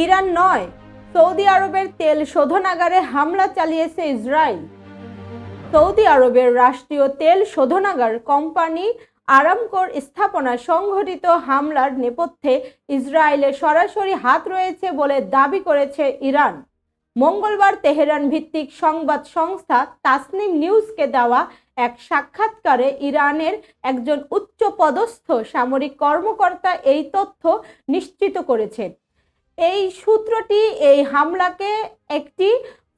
Iran নয়, Saudi আরবের তেল শোধনাগারে হামলা চালিয়েছে ইসরায়েল। সৌদি আরবের রাষ্ট্রীয় তেল শোধনাগার কোম্পানি আরামকোর স্থাপনায় সংঘটিত হামলার নেপথ্যে ইসরায়েলের সরাসরি হাত রয়েছে বলে দাবি করেছে ইরান। মঙ্গলবার তেহরান ভিত্তিক সংবাদ সংস্থা তাসনিম নিউজকে দেওয়া এক সাক্ষাৎকারে ইরানের একজন উচ্চপদস্থ সামরিক কর্মকর্তা এই তথ্য নিশ্চিত করেছেন। এই সূত্রটি এই হামলাকে একটি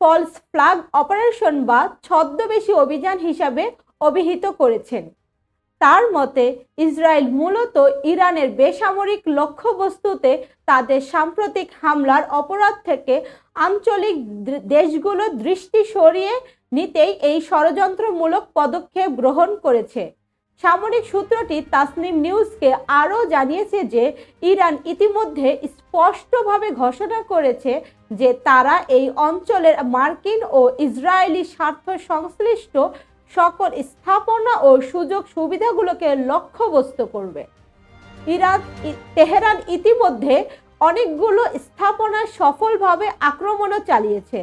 ফলস ফ্ল্যাগ অপারেশন বা ছদ্মবেশী অভিযান হিসাবে অভিহিত করেছেন। তার মতে ইসরায়েল মূলত ইরানের বেসামরিক লক্ষ্যবস্তুতে তাদের সাম্প্রতিক হামলার অপরাধ থেকে আঞ্চলিক দেশগুলো দৃষ্টি সরিয়ে নিতেই এই ষড়যন্ত্রমূলক পদক্ষেপ গ্রহণ করেছে। সামরিক সূত্রটি তাসনিম নিউজকে আরও জানিয়েছে যে ইরান ইতিমধ্যে স্পষ্টভাবে ঘোষণা করেছে যে তারা এই অঞ্চলের মার্কিন ও ইসরায়েলি স্বার্থ সংশ্লিষ্ট সকল স্থাপনা ও সুযোগ সুবিধাগুলোকে লক্ষ্যবস্তু করবে। তেহরান ইতিমধ্যে অনেকগুলো স্থাপনায় সফলভাবে আক্রমণও চালিয়েছে,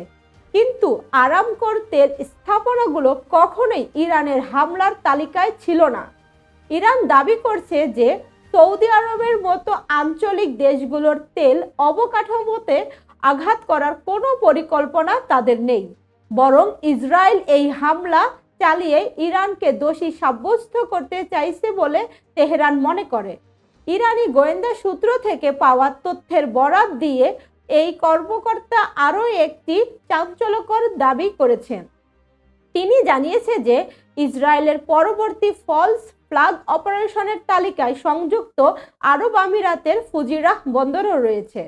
কিন্তু আরামকোর তেল স্থাপনাগুলো কখনোই ইরানের হামলার তালিকায় ছিল না। ইরান দাবি করছে যে সৌদি আরবের মতো আঞ্চলিক দেশগুলোর তেল অবকাঠামোতে আঘাত করার কোনো পরিকল্পনা তাদের নেই, বরং ইসরায়েল এই হামলা চালিয়ে ইরানকে দোষী সাব্যস্ত করতে চাইছে বলে তেহরান মনে করে। ইরানি গোয়েন্দা সূত্র থেকে পাওয়া তথ্যের বরাত দিয়ে এই কর্মকর্তা আরও একটি চাঞ্চল্যকর দাবি করেছেন। তিনি জানিয়েছে যে ইসরায়েলের পরবর্তী ফলস ফ্ল্যাগ অপারেশনের তালিকায় সংযুক্ত আরব আমিরাতের ফুজিরাহ বন্দরও রয়েছে।